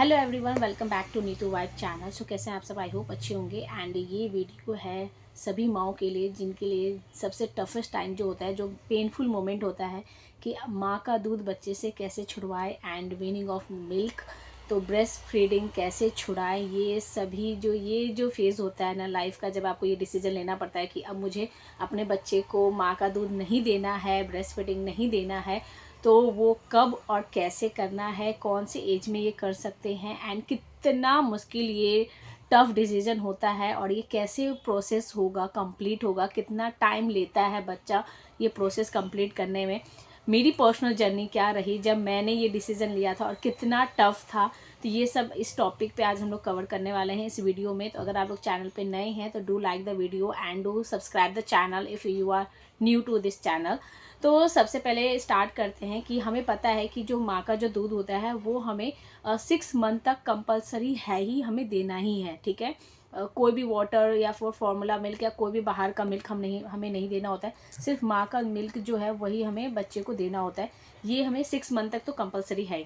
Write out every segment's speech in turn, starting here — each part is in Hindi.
Hello everyone, welcome back to Neetu wife channel. So कैसे हैं आप सब? आई होप अच्छे होंगे। एंड ये वीडियो है सभी माओं के लिए जिनके लिए सबसे टफेस्ट टाइम जो होता है, जो पेनफुल मोमेंट होता है कि माँ का दूध बच्चे से कैसे छुड़वाए एंड वीनिंग ऑफ मिल्क, तो ब्रेस्ट फीडिंग कैसे छुड़ाएं। ये सभी जो फेज़ होता है ना लाइफ का, जब आपको ये डिसीजन लेना पड़ता है कि अब मुझे अपने बच्चे को माँ का दूध नहीं देना है, ब्रेस्ट फीडिंग नहीं देना है, तो वो कब और कैसे करना है, कौन सी एज में ये कर सकते हैं एंड कितना मुश्किल ये टफ डिसीजन होता है और ये कैसे प्रोसेस होगा, कंप्लीट होगा, कितना टाइम लेता है बच्चा ये प्रोसेस कंप्लीट करने में। मेरी पर्सनल जर्नी क्या रही जब मैंने ये डिसीज़न लिया था और कितना टफ था, तो ये सब इस टॉपिक पे आज हम लोग कवर करने वाले हैं इस वीडियो में। तो अगर आप लोग चैनल पे नए हैं तो do like the video and do subscribe the channel if you are new to this channel. तो सबसे पहले स्टार्ट करते हैं कि हमें पता है कि जो माँ का जो दूध होता है वो हमें 6 मंथ तक कंपलसरी है ही, हमें देना ही है। ठीक है, कोई भी वाटर या फिर फार्मूला मिल्क या कोई भी बाहर का मिल्क हमें नहीं देना होता है। सिर्फ माँ का मिल्क जो है वही हमें बच्चे को देना होता है। ये हमें 6 मंथ तक तो कंपलसरी है।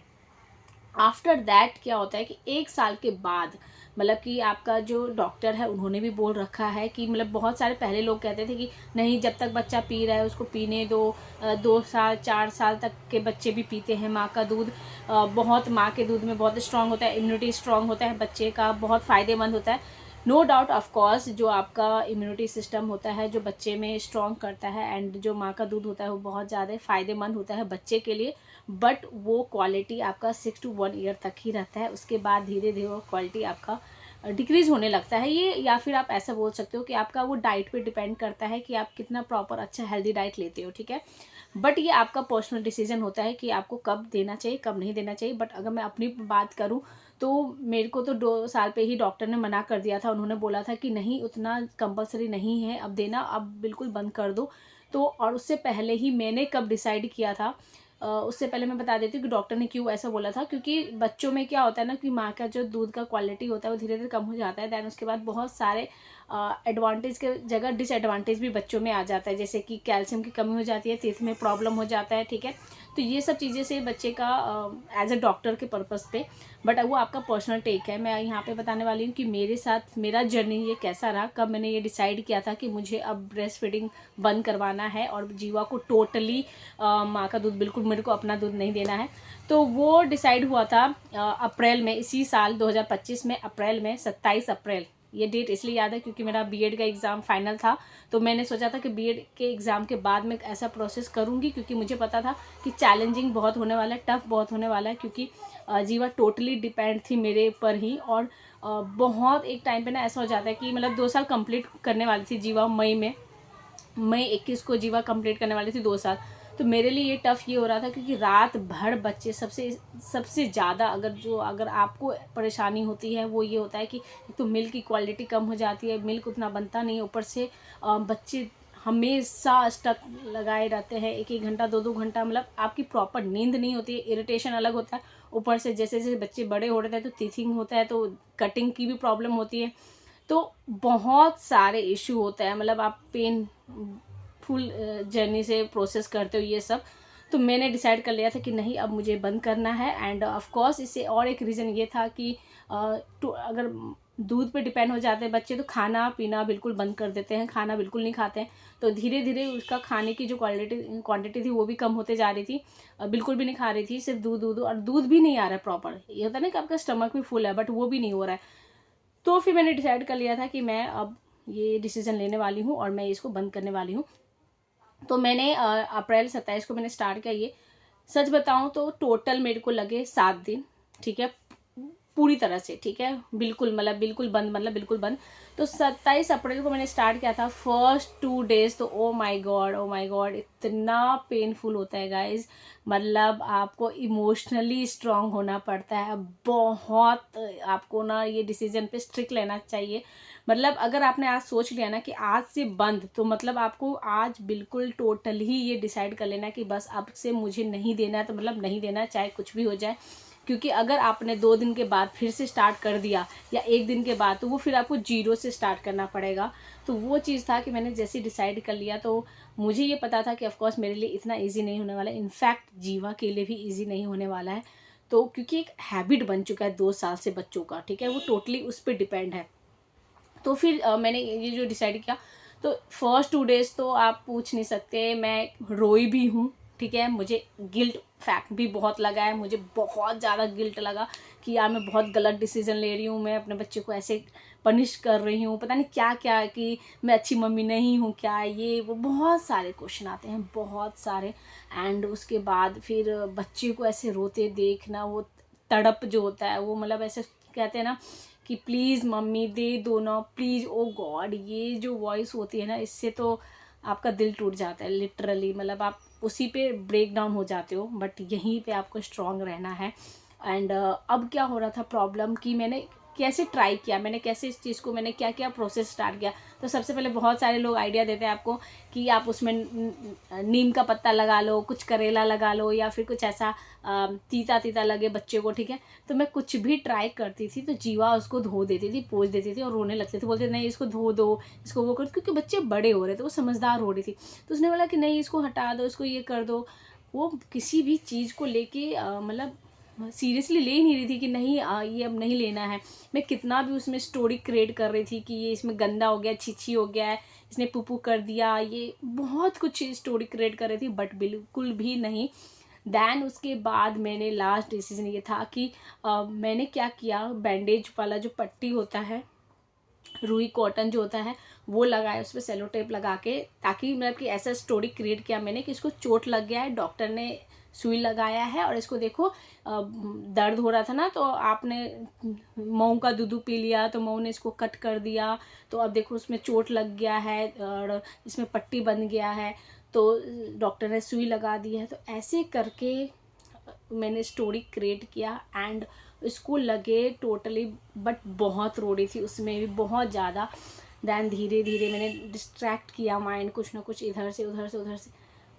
आफ्टर दैट क्या होता है कि 1 साल के बाद, मतलब कि आपका जो डॉक्टर है उन्होंने भी बोल रखा है कि मतलब बहुत सारे पहले लोग कहते थे कि नहीं, जब तक बच्चा पी रहा है उसको पीने दो। 2 साल 4 साल तक के बच्चे भी पीते हैं माँ का दूध। बहुत माँ के दूध में बहुत स्ट्रांग होता है, इम्यूनिटी स्ट्रांग होता है बच्चे का, बहुत फ़ायदेमंद होता है। नो डाउट ऑफ कोर्स, जो आपका इम्यूनिटी सिस्टम होता है जो बच्चे में स्ट्रॉन्ग करता है एंड जो माँ का दूध होता है वो बहुत ज़्यादा फ़ायदेमंद होता है बच्चे के लिए। बट वो क्वालिटी आपका 6 to 1 year तक ही रहता है, उसके बाद धीरे धीरे वो क्वालिटी आपका डिक्रीज होने लगता है ये। या फिर आप ऐसा बोल सकते हो कि आपका वो डाइट पे डिपेंड करता है कि आप कितना प्रॉपर अच्छा हेल्दी डाइट लेते हो। ठीक है, बट ये आपका पर्सनल डिसीजन होता है कि आपको कब देना चाहिए कब नहीं देना चाहिए। बट अगर मैं अपनी बात करूँ तो मेरे को तो 2 साल पे ही डॉक्टर ने मना कर दिया था। उन्होंने बोला था कि नहीं, उतना कंपलसरी नहीं है अब देना, अब बिल्कुल बंद कर दो। तो और उससे पहले ही मैंने कब डिसाइड किया था, उससे पहले मैं बता देती हूँ कि डॉक्टर ने क्यों ऐसा बोला था। क्योंकि बच्चों में क्या होता है ना कि माँ का जो दूध का क्वालिटी होता है वो धीरे धीरे कम हो जाता है। दैन उसके बाद बहुत सारे एडवांटेज के जगह डिसएडवांटेज भी बच्चों में आ जाता है, जैसे कि कैल्शियम की कमी हो जाती है, तेज में प्रॉब्लम हो जाता है। ठीक है, तो ये सब चीज़ें से बच्चे का एज अ डॉक्टर के पर्पज़ पे, बट वो आपका पर्सनल टेक है। मैं यहाँ पे बताने वाली हूँ कि मेरे साथ मेरा जर्नी ये कैसा रहा, कब मैंने ये डिसाइड किया था कि मुझे अब ब्रेस्ट फीडिंग बंद करवाना है और जीवा को टोटली माँ का दूध, बिल्कुल मेरे को अपना दूध नहीं देना है। तो वो डिसाइड हुआ था अप्रैल में, इसी साल 2025 में अप्रैल में, 27 अप्रैल। ये डेट इसलिए याद है क्योंकि मेरा बीएड का एग्ज़ाम फाइनल था। तो मैंने सोचा था कि बीएड के एग्ज़ाम के बाद मैं ऐसा प्रोसेस करूँगी, क्योंकि मुझे पता था कि चैलेंजिंग बहुत होने वाला है, टफ बहुत होने वाला है, क्योंकि जीवा टोटली डिपेंड थी मेरे पर ही। और बहुत एक टाइम पे ना ऐसा हो जाता है कि मतलब 2 साल कंप्लीट करने वाली थी जीवा, मई 21 को जीवा कंप्लीट करने वाली थी 2 साल। तो मेरे लिए ये टफ़ ये हो रहा था क्योंकि रात भर बच्चे, सबसे सबसे ज़्यादा अगर आपको परेशानी होती है वो ये होता है कि एक तो मिल्क की क्वालिटी कम हो जाती है, मिल्क उतना बनता नहीं है, ऊपर से बच्चे हमेशा स्टक लगाए रहते हैं, 1-1 घंटा 2-2 घंटा, मतलब आपकी प्रॉपर नींद नहीं होती है, इरिटेशन अलग होता है। ऊपर से जैसे जैसे बच्चे बड़े हो रहे हैं तो टीथिंग होता है, तो कटिंग की भी प्रॉब्लम होती है। तो बहुत सारे इशू होता है, मतलब आप पेन फुल जर्नी से प्रोसेस करते हो ये सब। तो मैंने डिसाइड कर लिया था कि नहीं, अब मुझे बंद करना है। एंड ऑफ कोर्स इससे और एक रीज़न ये था कि अगर दूध पे डिपेंड हो जाते हैं बच्चे तो खाना पीना बिल्कुल बंद कर देते हैं, खाना बिल्कुल नहीं खाते हैं। तो धीरे धीरे उसका खाने की जो क्वांटिटी थी वो भी कम होते जा रही थी, बिल्कुल भी नहीं खा रही थी, सिर्फ दूध दूध, और दूध भी नहीं आ रहा है प्रॉपर। ये होता है ना कि आपका स्टमक भी फुल है बट वो भी नहीं हो रहा है। तो फिर मैंने डिसाइड कर लिया था कि मैं अब ये डिसीज़न लेने वाली हूँ और मैं इसको बंद करने वाली हूँ। तो मैंने अप्रैल 27 को मैंने स्टार्ट किया ये। सच बताऊँ तो टोटल मेरे को लगे 7 दिन। ठीक है, पूरी तरह से, ठीक है, बिल्कुल मतलब बिल्कुल बंद, मतलब बिल्कुल बंद। तो 27 अप्रैल को मैंने स्टार्ट किया था। फर्स्ट 2 डेज तो ओ माय गॉड इतना पेनफुल होता है गाइज, मतलब आपको इमोशनली स्ट्रांग होना पड़ता है बहुत। आपको ना ये डिसीजन पे स्ट्रिक्ट लेना चाहिए। मतलब अगर आपने आज सोच लिया ना कि आज से बंद, तो मतलब आपको आज बिल्कुल टोटल ही ये डिसाइड कर लेना कि बस अब से मुझे नहीं देना है, तो मतलब नहीं देना है, चाहे कुछ भी हो जाए। क्योंकि अगर आपने 2 दिन के बाद फिर से स्टार्ट कर दिया या 1 दिन के बाद, तो वो फिर आपको जीरो से स्टार्ट करना पड़ेगा। तो वो चीज़ था कि मैंने जैसे डिसाइड कर लिया, तो मुझे ये पता था कि ऑफकोर्स मेरे लिए इतना ईजी नहीं होने वाला है, इनफैक्ट जीवा के लिए भी ईजी नहीं होने वाला है। तो क्योंकि एक हैबिट बन चुका है 2 साल से बच्चों का, ठीक है, वो टोटली उस पर डिपेंड है। तो फिर मैंने ये जो डिसाइड किया, तो फर्स्ट 2 डेज़ तो आप पूछ नहीं सकते, मैं रोई भी हूँ, ठीक है। मुझे गिल्ट फैक्ट भी बहुत लगा है, मुझे बहुत ज़्यादा गिल्ट लगा कि यार मैं बहुत गलत डिसीज़न ले रही हूँ, मैं अपने बच्चे को ऐसे पनिश कर रही हूँ, पता नहीं क्या क्या, कि मैं अच्छी मम्मी नहीं हूँ क्या, ये वो बहुत सारे क्वेश्चन आते हैं, बहुत सारे। एंड उसके बाद फिर बच्चे को ऐसे रोते देखना, वो तड़प जो होता है वो, मतलब ऐसे कहते हैं ना कि प्लीज़ मम्मी दे दो ना प्लीज़, ओ गॉड, ये जो वॉइस होती है ना, इससे तो आपका दिल टूट जाता है लिटरली, मतलब आप उसी पे ब्रेक डाउन हो जाते हो। बट यहीं पे आपको स्ट्रांग रहना है। एंड अब क्या हो रहा था प्रॉब्लम, कि मैंने कैसे ट्राई किया, मैंने कैसे इस चीज़ को, मैंने क्या क्या प्रोसेस स्टार्ट किया। तो सबसे पहले बहुत सारे लोग आइडिया देते हैं आपको कि आप उसमें नीम का पत्ता लगा लो, कुछ करेला लगा लो, या फिर कुछ ऐसा तीता तीता लगे बच्चे को, ठीक है। तो मैं कुछ भी ट्राई करती थी तो जीवा उसको धो देती थी, पोंछ देती थी और रोने लगते थे, बोलते नहीं इसको धो दो, इसको वो कर, क्योंकि बच्चे बड़े हो रहे थे, वो समझदार हो रही थी। तो उसने बोला कि नहीं इसको हटा दो, इसको ये कर दो। वो किसी भी चीज़ को लेके मतलब सीरियसली ले ही नहीं रही थी कि नहीं ये अब नहीं लेना है। मैं कितना भी उसमें स्टोरी क्रिएट कर रही थी कि ये इसमें गंदा हो गया, छिछी हो गया है, इसने पुपू कर दिया, ये बहुत कुछ स्टोरी क्रिएट कर रही थी, बट बिल्कुल भी नहीं। दैन उसके बाद मैंने लास्ट डिसीजन ये था कि मैंने क्या किया, बैंडेज वाला जो पट्टी होता है, रुई कॉटन जो होता है, वो लगाया उस पर सेलो टेप लगा के, ताकि मतलब कि ऐसा स्टोरी क्रिएट किया मैंने कि इसको चोट लग गया है, डॉक्टर ने सुई लगाया है और इसको देखो दर्द हो रहा था ना, तो आपने मऊ का दूध पी लिया तो मऊ ने इसको कट कर दिया, तो अब देखो उसमें चोट लग गया है और इसमें पट्टी बन गया है, तो डॉक्टर ने सुई लगा दी है। तो ऐसे करके मैंने स्टोरी क्रिएट किया एंड इसको लगे टोटली, बट बहुत रो रही थी उसमें भी बहुत ज़्यादा। दैन धीरे धीरे मैंने डिस्ट्रैक्ट किया माइंड, कुछ ना कुछ इधर से उधर से उधर से,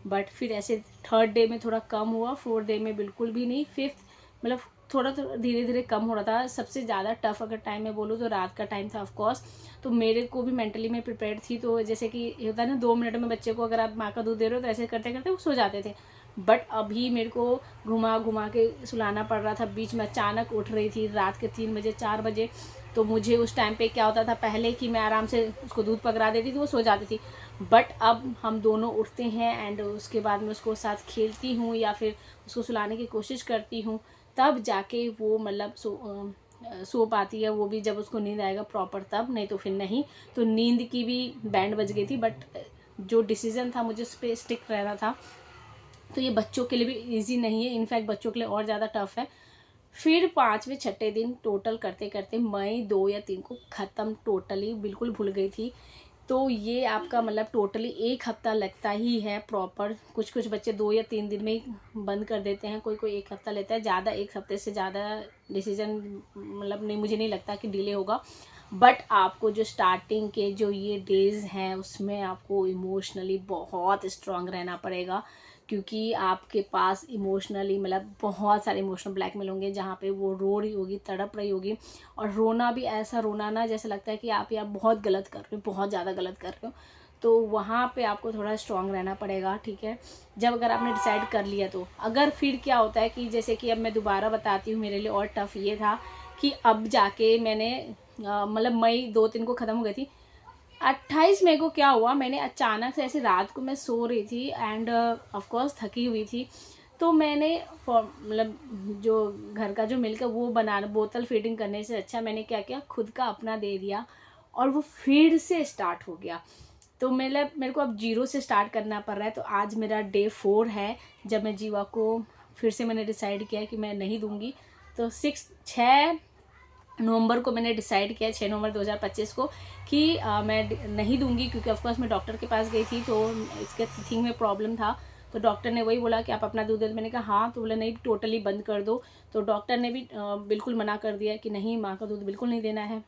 बट फिर ऐसे 3rd डे में थोड़ा कम हुआ, 4th डे में बिल्कुल भी नहीं, 5th मतलब थोड़ा थोड़ा धीरे धीरे कम हो रहा था। सबसे ज़्यादा टफ अगर टाइम में बोलूँ तो रात का टाइम था ऑफकोर्स। तो मेरे को भी मेंटली मैं प्रिपेयर्ड थी, तो जैसे कि होता है ना 2 मिनट में बच्चे को अगर आप माँ का दूध दे रहे हो तो ऐसे करते करते वो सो जाते थे। बट अभी मेरे को घुमा घुमा के सुलाना पड़ रहा था, बीच में अचानक उठ रही थी रात के 3 बजे 4 बजे। तो मुझे उस टाइम पे क्या होता था पहले कि मैं आराम से उसको दूध पकड़ा देती थी, वो सो जाती थी। बट अब हम दोनों उठते हैं एंड उसके बाद मैं उसको साथ खेलती हूँ या फिर उसको सुलाने की कोशिश करती हूँ, तब जाके वो मतलब सो पाती है, वो भी जब उसको नींद आएगा प्रॉपर तब, नहीं तो फिर नहीं। तो नींद की भी बैंड बज गई थी, बट जो डिसीज़न था मुझे उस पर स्टिक रहना था। तो ये बच्चों के लिए भी इजी नहीं है, इनफैक्ट बच्चों के लिए और ज़्यादा टफ है। फिर 5वें 6ठे दिन टोटल करते करते मई 2 या 3 को ख़त्म, टोटली बिल्कुल भूल गई थी। तो ये आपका मतलब टोटली 1 हफ़्ता लगता ही है प्रॉपर। कुछ कुछ बच्चे 2 या 3 दिन में ही बंद कर देते हैं, कोई कोई 1 हफ़्ता लेता है, ज़्यादा 1 हफ़्ते से ज़्यादा डिसीज़न मतलब नहीं, मुझे नहीं लगता कि डिले होगा। बट आपको जो स्टार्टिंग के जो ये डेज़ हैं उसमें आपको इमोशनली बहुत स्ट्रांग रहना पड़ेगा, क्योंकि आपके पास इमोशनली मतलब बहुत सारे इमोशनल ब्लैकमेल होंगे, जहाँ पे वो रो रही होगी, तड़प रही होगी, और रोना भी ऐसा रोना ना जैसे लगता है कि आप यार बहुत गलत कर रहे हो, बहुत ज़्यादा गलत कर रहे हो। तो वहाँ पे आपको थोड़ा स्ट्रांग रहना पड़ेगा, ठीक है। जब अगर आपने डिसाइड कर लिया तो अगर फिर क्या होता है कि जैसे कि अब मैं दोबारा बताती हूँ, मेरे लिए और टफ़ ये था कि अब जाके मैंने मतलब मई 2-3 को ख़त्म हो गई थी। 28 मई को क्या हुआ, मैंने अचानक से ऐसे रात को मैं सो रही थी एंड ऑफ कोर्स थकी हुई थी, तो मैंने मतलब जो घर का जो मिल्क है वो बनाना, बोतल फीडिंग करने से अच्छा मैंने क्या किया, खुद का अपना दे दिया और वो फिर से स्टार्ट हो गया। तो मेरे को अब 0 से स्टार्ट करना पड़ रहा है। तो आज मेरा डे 4 है जब मैं जीवा को फिर से मैंने डिसाइड किया कि मैं नहीं दूंगी। तो 6 नवंबर को मैंने डिसाइड किया, 6 नवंबर 2025 को, कि मैं नहीं दूंगी, क्योंकि ऑफकोर्स मैं डॉक्टर के पास गई थी तो इसके थिंग में प्रॉब्लम था। तो डॉक्टर ने वही बोला कि आप अपना दूध दे दो। मैंने कहा हाँ, तो बोला नहीं टोटली बंद कर दो। तो डॉक्टर ने भी बिल्कुल मना कर दिया कि नहीं, माँ का दूध बिल्कुल नहीं देना है,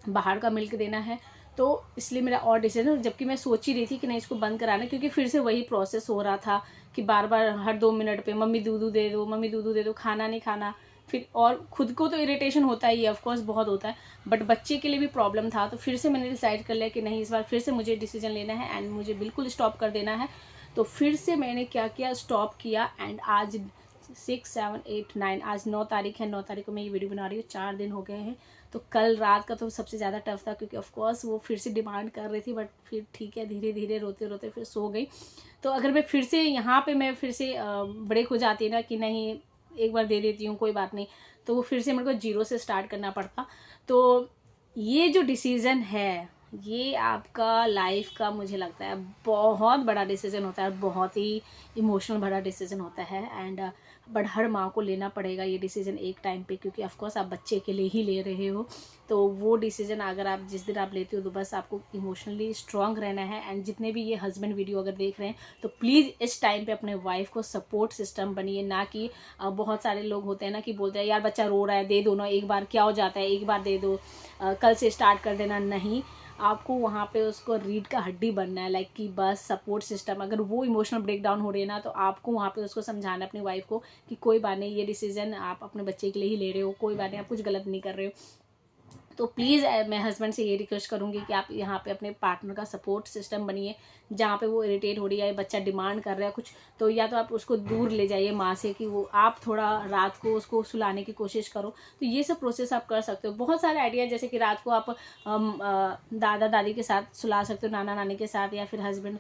बाहर का मिल्क देना है। तो इसलिए मेरा और डिसीजन, जबकि मैं सोच ही रही थी कि नहीं इसको बंद कराना, क्योंकि फिर से वही प्रोसेस हो रहा था कि बार बार हर 2 मिनट पे मम्मी दूध दे दो, मम्मी दूध दे दो, खाना नहीं खाना। फिर और खुद को तो इरिटेशन होता ही है, ऑफकोर्स बहुत होता है, बट बच्चे के लिए भी प्रॉब्लम था। तो फिर से मैंने डिसाइड कर लिया कि नहीं, इस बार फिर से मुझे डिसीजन लेना है एंड मुझे बिल्कुल स्टॉप कर देना है। तो फिर से मैंने क्या किया, स्टॉप किया एंड आज 6, 7, 8, 9, आज 9 तारीख है, 9 तारीख को मैं ये वीडियो बना रही हूँ, 4 दिन हो गए हैं। तो कल रात का तो सबसे ज़्यादा टफ था, क्योंकि ऑफ कोर्स वो फिर से डिमांड कर रही थी, बट फिर ठीक है, धीरे धीरे रोते रोते फिर सो गई। तो अगर मैं फिर से यहाँ पे मैं फिर से ब्रेक हो जाती है ना कि नहीं एक बार दे देती हूँ कोई बात नहीं, तो वो फिर से मेरे को जीरो से स्टार्ट करना पड़ता। तो ये जो डिसीज़न है ये आपका लाइफ का मुझे लगता है बहुत बड़ा डिसीज़न होता है, बहुत ही इमोशनल भरा डिसीज़न होता है। एंड बट हर माँ को लेना पड़ेगा ये डिसीज़न एक टाइम पे, क्योंकि ऑफ कोर्स आप बच्चे के लिए ही ले रहे हो। तो वो डिसीज़न अगर आप जिस दिन आप लेते हो तो बस आपको इमोशनली स्ट्रांग रहना है। एंड जितने भी ये हस्बैंड वीडियो अगर देख रहे हैं तो प्लीज़ इस टाइम पे अपने वाइफ को सपोर्ट सिस्टम बनिए, ना कि बहुत सारे लोग होते हैं ना कि बोलते हैं यार बच्चा रो रहा है दे दो ना, एक बार क्या हो जाता है, एक बार दे दो, कल से स्टार्ट कर देना। नहीं, आपको वहाँ पे उसको रीढ़ का हड्डी बनना है, लाइक कि बस सपोर्ट सिस्टम। अगर वो इमोशनल ब्रेकडाउन हो रही है ना तो आपको वहाँ पे उसको समझाना है अपनी वाइफ को कि कोई बात नहीं, ये डिसीजन आप अपने बच्चे के लिए ही ले रहे हो, कोई बात नहीं, आप कुछ गलत नहीं कर रहे हो। तो प्लीज़ मैं हस्बैंड से ये रिक्वेस्ट करूँगी कि आप यहाँ पे अपने पार्टनर का सपोर्ट सिस्टम बनिए। जहाँ पे वो इरिटेट हो रही है, बच्चा डिमांड कर रहा है कुछ, तो या तो आप उसको दूर ले जाइए माँ से, कि वो आप थोड़ा रात को उसको सुलाने की कोशिश करो। तो ये सब प्रोसेस आप कर सकते हो। बहुत सारे आइडिया, जैसे कि रात को आप दादा दादी के साथ सुला सकते हो, नाना नानी के साथ, या फिर हस्बैंड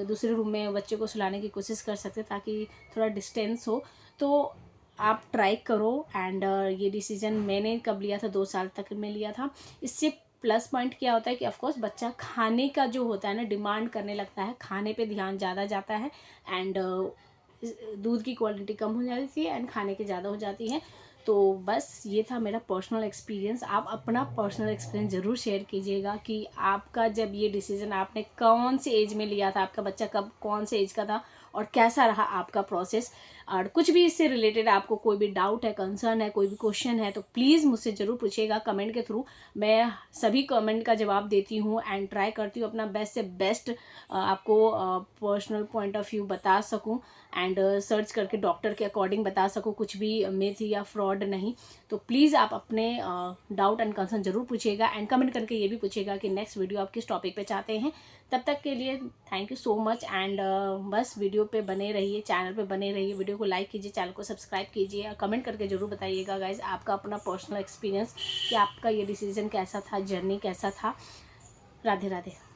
दूसरे रूम में बच्चे को सुलाने की कोशिश कर सकते हो ताकि थोड़ा डिस्टेंस हो। तो आप ट्राई करो। एंड ये डिसीज़न मैंने कब लिया था, 2 साल तक में लिया था। इससे प्लस पॉइंट क्या होता है कि ऑफकोर्स बच्चा खाने का जो होता है ना डिमांड करने लगता है, खाने पे ध्यान ज़्यादा जाता है। एंड दूध की क्वालिटी कम हो जाती है एंड खाने की ज़्यादा हो जाती है। तो बस ये था मेरा पर्सनल एक्सपीरियंस। आप अपना पर्सनल एक्सपीरियंस ज़रूर शेयर कीजिएगा कि आपका जब ये डिसीज़न आपने कौन सी एज में लिया था, आपका बच्चा कब कौन से एज का था, और कैसा रहा आपका प्रोसेस। और कुछ भी इससे रिलेटेड आपको कोई भी डाउट है, कंसर्न है, कोई भी क्वेश्चन है, तो प्लीज़ मुझसे ज़रूर पूछिएगा कमेंट के थ्रू। मैं सभी कमेंट का जवाब देती हूँ एंड ट्राई करती हूँ अपना बेस्ट से बेस्ट आपको पर्सनल पॉइंट ऑफ व्यू बता सकूँ। एंड सर्च करके डॉक्टर के अकॉर्डिंग बता सकूँ, कुछ भी मिथ या फ्रॉड नहीं। तो प्लीज़ आप अपने डाउट एंड कंसर्न ज़रूर पूछिएगा एंड कमेंट करके ये भी पूछिएगा कि नेक्स्ट वीडियो आप किस टॉपिक पे चाहते हैं। तब तक के लिए thank you so much. And बस वीडियो पे बने रहिए, चैनल पे बने रहिए, वीडियो को लाइक कीजिए, चैनल को सब्सक्राइब कीजिए और कमेंट करके ज़रूर बताइएगा गाइज आपका अपना पर्सनल एक्सपीरियंस कि आपका ये डिसीज़न कैसा था, जर्नी कैसा था। राधे राधे।